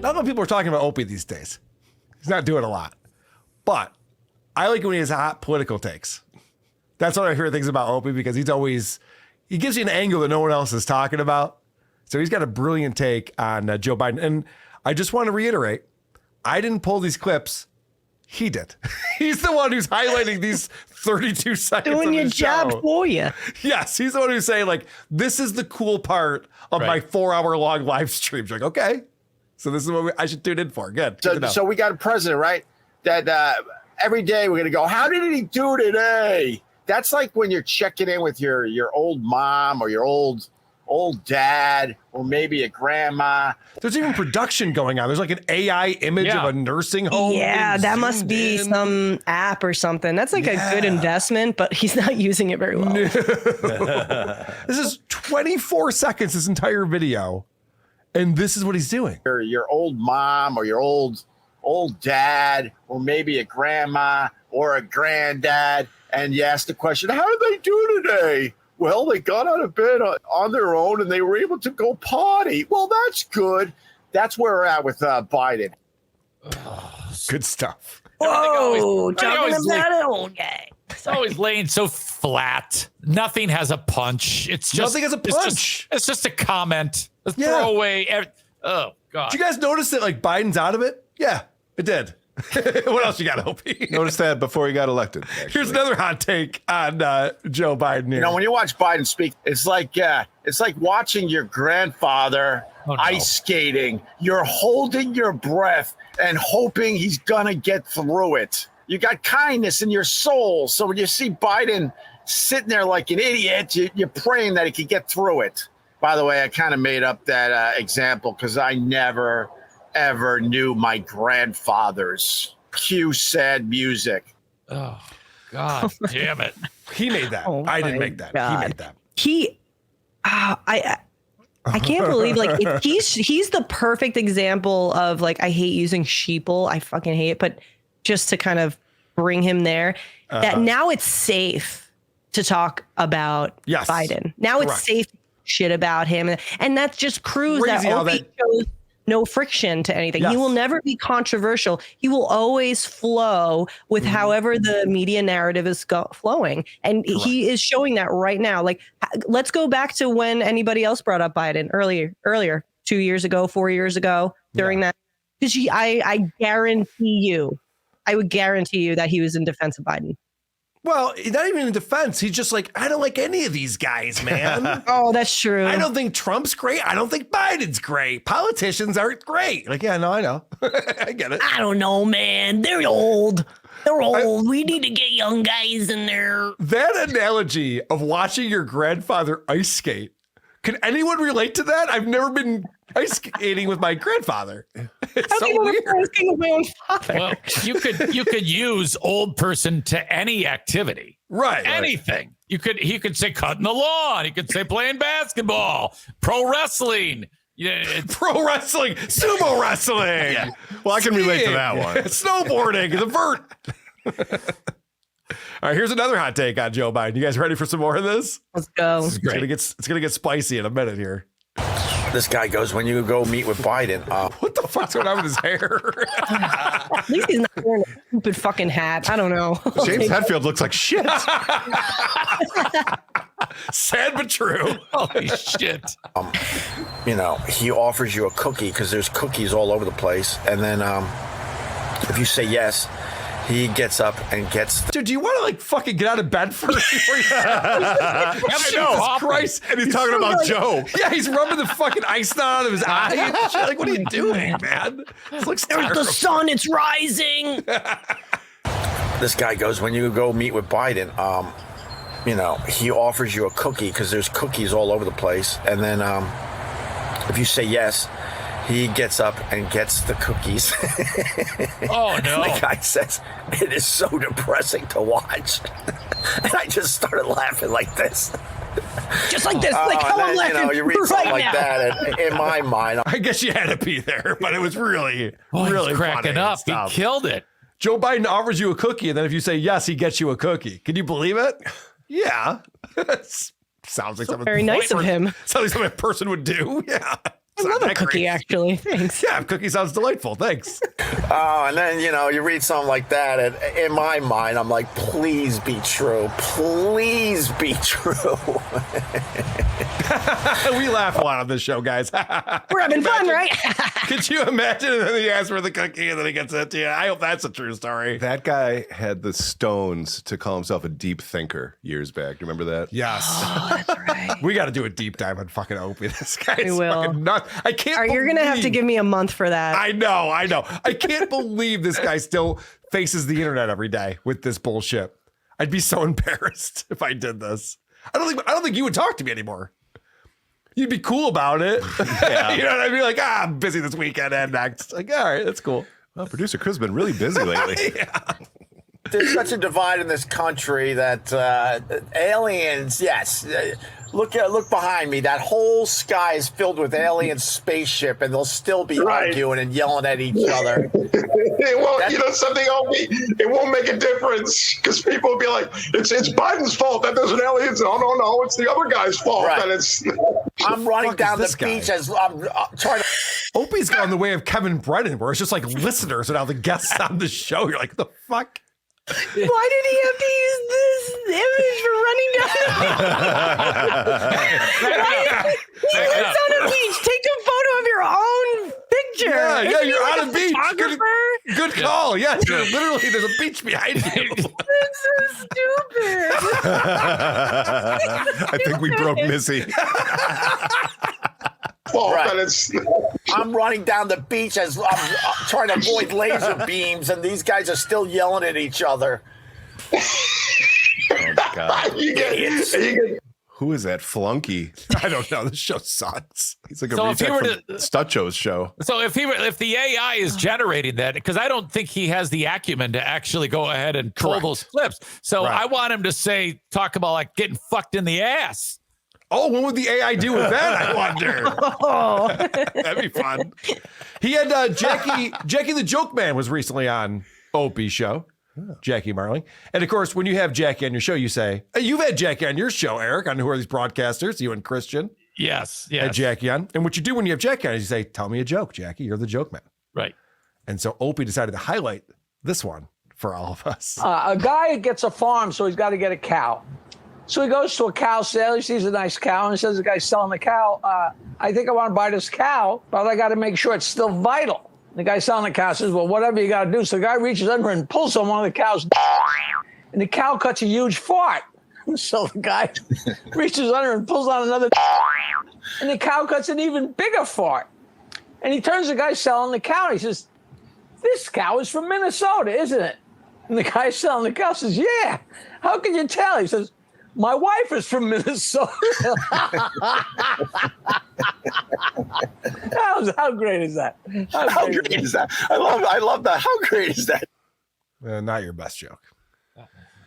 Not a lot of people are talking about Opie these days. He's not doing a lot. But I like when he has hot political takes. That's one of my favorite things about Opie because he gives you an angle that no one else is talking about. So he's got a brilliant take on Joe Biden. And I just want to reiterate, I didn't pull these clips. He did. He's the one who's highlighting these 32 seconds doing of your the job show. for you. Yes, he's the one who's saying, like, this is the cool part of my 4-hour-long live stream. You're like, okay, so this is what I should tune in for. Good. So we got a president, right? That every day we're going to go, how did he do today? That's like when you're checking in with your old mom or your old dad or maybe a grandma. There's even production going on. There's like an AI image of a nursing home. Yeah, that must be some app or something. That's like a good investment, but he's not using it very well. No. This is 24 seconds, this entire video. And this is what he's doing. Your old mom or your old dad or maybe a grandma or a granddad. And you ask the question, how did they do today? Well, they got out of bed on their own and they were able to go potty. Well, that's good. That's where we're at with Biden. Good stuff. Whoa, talking about an old guy. It's always laying so flat. Nothing has a punch. It's just nothing has a punch. It's just a comment. A throwaway. Oh, God. Did you guys notice that like Biden's out of it? Yeah, it did. What else you got, Opie? Noticed that before he got elected. Actually. Here's another hot take on Joe Biden here. You know, when you watch Biden speak, it's like watching your grandfather ice skating. You're holding your breath and hoping he's gonna get through it. You got kindness in your soul, so when you see Biden sitting there like an idiot, you're praying that he could get through it. By the way, I kind of made up that example because I never ever knew my grandfather's cue sad music. Oh, God damn it. He made that. I didn't make that. God. He made that. I can't believe like he's the perfect example of like, I hate using sheeple. I fucking hate it. But just to kind of bring him there, that now it's safe to talk about Biden. Now it's safe to shit about him. And that's just proves that Opie shows no friction to anything. He will never be controversial. He will always flow with however the media narrative is flowing. And he is showing that right now. Like, let's go back to when anybody else brought up Biden earlier, 2 years ago, 4 years ago, during that. Because I would guarantee you that he was in defense of Biden. Well, not even in defense. He's just like, I don't like any of these guys, man. Oh, that's true. I don't think Trump's great. I don't think Biden's great. Politicians aren't great. Like, yeah, no, I know. I get it. I don't know, man. They're old. We need to get young guys in there. That analogy of watching your grandfather ice skate. Can anyone relate to that? I've never been ice skating with my grandfather. It's so weird. With my own father. Well, you could use old person to any activity. Right. Anything. Right. He could say cutting the lawn. He could say playing basketball, pro wrestling. Yeah, pro wrestling, sumo wrestling. Yeah. Well, I can relate to that one. Snowboarding, the vert. All right, here's another hot take on Joe Biden. You guys ready for some more of this? Let's go. It's gonna get spicy in a minute here. This guy goes, when you go meet with Biden. What the fuck's going on with his hair? At least he's not wearing a stupid fucking hat. I don't know. James Hetfield looks like shit. Sad but true. Holy shit. You know, he offers you a cookie because there's cookies all over the place. And then if you say yes, he gets up and gets... Dude, do you want to like fucking get out of bed first? Jesus Christ. And he's talking about Joe. Yeah, he's rubbing the fucking ice out of his eye and shit. Like, what are you doing, man? This looks There's the sun, it's rising. This guy goes, when you go meet with Biden, you know, he offers you a cookie because there's cookies all over the place. And then if you say yes, he gets up and gets the cookies. Oh, no. The guy says, it is so depressing to watch. And I just started laughing like this. Just like this. Like how I'm laughing. You know, you read something right like now. that, and in my mind, I guess you had to be there, but it was really, He's really cracking funny up. stuff. He killed it. Joe Biden offers you a cookie, and then if you say yes, he gets you a cookie. Can you believe it? Yeah. Sounds like something Very nice of him. Sounds like something a person would do. Yeah. I love a cookie, actually. Thanks. Yeah, cookie sounds delightful. Thanks. Oh, and then, you read something like that, and in my mind, I'm like, please be true. Please be true. We laugh a lot on this show, guys. We're having fun, right? Could you imagine? And then he asks for the cookie, and then he gets it to you. I hope that's a true story. That guy had the stones to call himself a deep thinker years back. Do you remember that? Yes. Oh, that's right. We got to do a deep dive on fucking Opie. This guy's We will. fucking nuts. I can't. You're going to have to give me a month for that. I know. I can't believe this guy still faces the internet every day with this bullshit. I'd be so embarrassed if I did this. I don't think you would talk to me anymore. You'd be cool about it. Yeah. You know what I mean? Like, I'm busy this weekend and next. Like, all right, that's cool. Well, producer Chris has been really busy lately. Yeah. There's such a divide in this country that aliens, yes. Look behind me. That whole sky is filled with alien spaceship, and they'll still be arguing and yelling at each other. It won't, something, it won't make a difference because people will be like, it's Biden's fault that there's an alien. No, it's the other guy's fault. Right. That it's. I'm running down this the guy? beach as I'm trying to. Opie's gone the way of Kevin Brennan, where it's just like listeners and now the guests on the show. You're like, the fuck? Why did he have to use this image for running down? He lives on a beach. Take a photo of your own picture. Yeah, Isn't he you're like on a beach. photographer? Good call. Yeah, literally, there's a beach behind you. That's so stupid. I think we broke Missy. Fault Right. that it's. I'm running down the beach as I'm trying to avoid laser beams, and these guys are still yelling at each other. Oh, God. You get Who is that flunky? I don't know. This show sucks. He's like a So if he retake were from Stutcho's show. So if the AI is generating that, because I don't think he has the acumen to actually go ahead and pull Correct. those clips. So Right. I want him to talk about like getting fucked in the ass. Oh, what would the AI do with that? I wonder. Oh. That'd be fun. He had Jackie the Joke Man was recently on Opie's show. Jackie Marling. And of course, when you have Jackie on your show, you say, hey, you've had Jackie on your show, Eric, on Who Are These Broadcasters? You and Christian Yes. had Jackie on. And what you do when you have Jackie on is you say, tell me a joke, Jackie. You're the joke man. Right. And so Opie decided to highlight this one for all of us. A guy gets a farm, so he's got to get a cow. So he goes to a cow sale. He sees a nice cow and he says, the guy's selling the cow. I think I want to buy this cow, but I got to make sure it's still vital. The guy selling the cow says, well, whatever you got to do. So the guy reaches under and pulls on one of the cow's, and the cow cuts a huge fart. So the guy reaches under and pulls on another, and the cow cuts an even bigger fart. And he turns to the guy selling the cow. And he says, this cow is from Minnesota, isn't it? And the guy selling the cow says, yeah. How can you tell? He says, my wife is from Minnesota. How great is that? How great is that? I love that. How great is that? Not your best joke.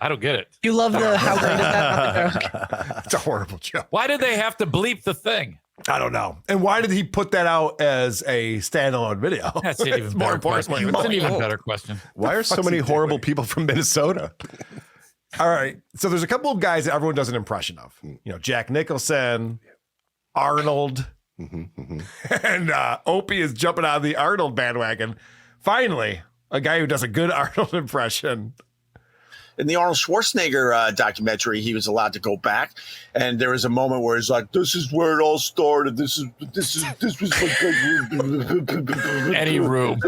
I don't get it. You love the how great is that? Not the joke. It's a horrible joke. Why did they have to bleep the thing? I don't know. And why did he put that out as a standalone video? That's an even It's more better question. importantly. That's an even better question. Why are so many horrible people from Minnesota? All right. So there's a couple of guys that everyone does an impression of. You know, Jack Nicholson, Arnold, and Opie is jumping on the Arnold bandwagon. Finally, a guy who does a good Arnold impression. In the Arnold Schwarzenegger documentary, he was allowed to go back, and there was a moment where he's like, "This is where it all started. This was Any room.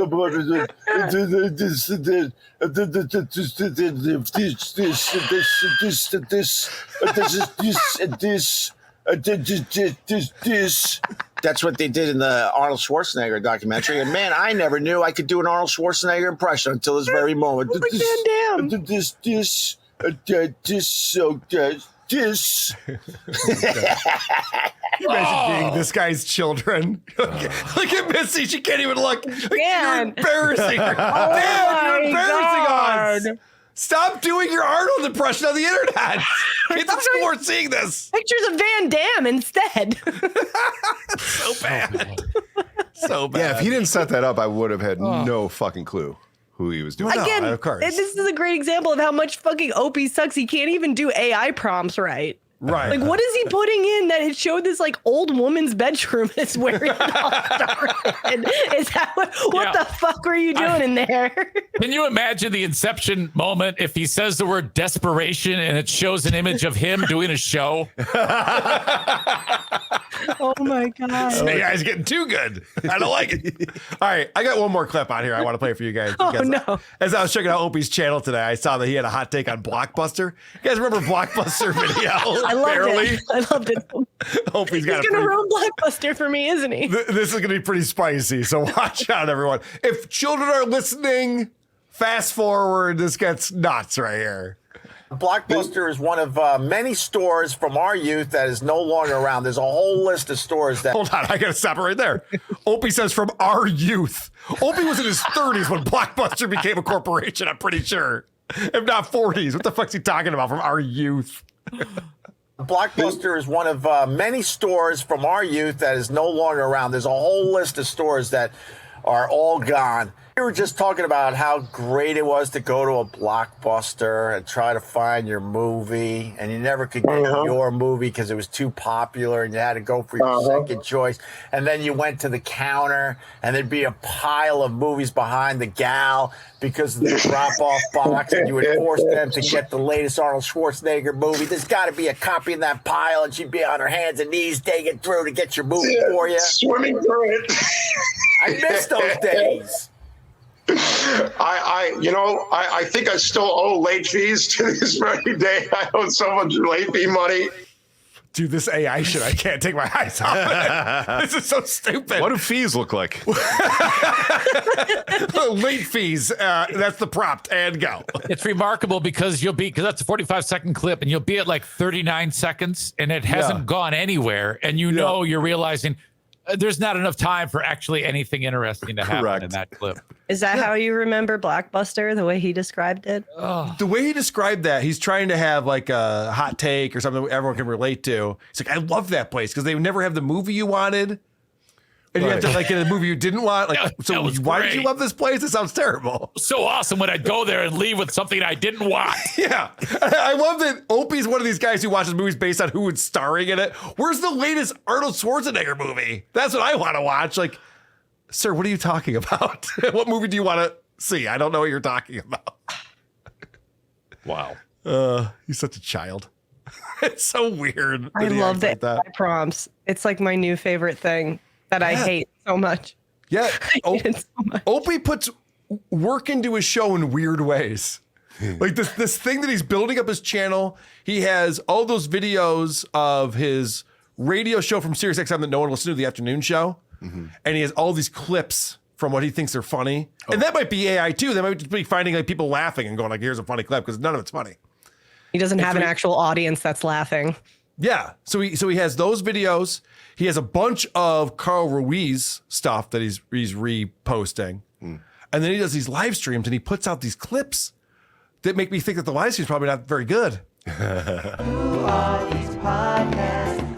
That's what they did in the Arnold Schwarzenegger documentary. And man, I never knew I could do an Arnold Schwarzenegger impression until this very moment. Like Van Damme. You imagine being this guy's children. Look at Missy. She can't even look. Like, you're Man. embarrassing her. Oh Dad, you're my embarrassing us. God. Stop doing your Arnold impression on the internet. Kids at school are seeing this. Pictures of Van Damme instead. So bad. So bad. Yeah, if he didn't set that up, I would have had no fucking clue who he was doing. No, Again, of course. this is a great example of how much fucking Opie sucks. He can't even do AI prompts right. Right. Like, what is he putting in that it showed this like old woman's bedroom is where it all started? Is that what the fuck were you doing in there? Can you imagine the inception moment if he says the word desperation and it shows an image of him doing a show? Oh my God. AI's getting too good. I don't like it. All right. I got one more clip on here I want to play for you guys. Because no. As I was checking out Opie's channel today, I saw that he had a hot take on Blockbuster. You guys remember Blockbuster video? I loved it. I loved it. Opie's got He's going to ruin Blockbuster for me, isn't he? This is going to be pretty spicy. So watch out, everyone. If children are listening, fast forward. This gets nuts right here. Blockbuster is one of many stores from our youth that is no longer around. There's a whole list of stores that. Hold on, I got to stop it right there. Opie says from our youth. Opie was in his 30s when Blockbuster became a corporation, I'm pretty sure. If not 40s. What the fuck's he talking about from our youth? Blockbuster is one of many stores from our youth that is no longer around. There's a whole list of stores that are all gone. We were just talking about how great it was to go to a Blockbuster and try to find your movie, and you never could get your movie because it was too popular, and you had to go for your second choice. And then you went to the counter, and there'd be a pile of movies behind the gal because of the drop-off box, and you would force them to get the latest Arnold Schwarzenegger movie. There's got to be a copy in that pile, and she'd be on her hands and knees digging through to get your movie for you. Swimming through it. I miss those days. I think I still owe late fees to this very day. I owe so much late fee money. Dude, this AI shit, I can't take my eyes off it. This is so stupid. What do fees look like? Late fees. That's the prompt, and go. It's remarkable because because that's a 45-second clip and you'll be at like 39 seconds and it hasn't gone anywhere. And you're realizing there's not enough time for actually anything interesting to happen in that clip. Is that how you remember Blockbuster, the way he described it? The way he described that, he's trying to have like a hot take or something everyone can relate to. He's like, I love that place because they would never have the movie you wanted. And you have to like get a movie you didn't want. Like, so why did you love this place? It sounds terrible. So awesome when I'd go there and leave with something I didn't want. Yeah. I love that Opie's one of these guys who watches movies based on who was starring in it. Where's the latest Arnold Schwarzenegger movie? That's what I want to watch. Like, sir, what are you talking about? What movie do you want to see? I don't know what you're talking about. Wow. He's such a child. It's so weird. I love the AI prompts. It's like my new favorite thing that I hate so much. Yeah. I hate it so much. Opie puts work into his show in weird ways. Like this thing that he's building up his channel. He has all those videos of his radio show from SiriusXM that no one listens to, the afternoon show. Mm-hmm. And he has all these clips from what he thinks are funny. And that might be AI too. They might just be finding like people laughing and going like, here's a funny clip, because none of it's funny. He doesn't have an actual audience that's laughing. Yeah. So he has those videos. He has a bunch of Carl Ruiz stuff that he's reposting. And then he does these live streams and he puts out these clips that make me think that the live stream's probably not very good. Who are these podcasts?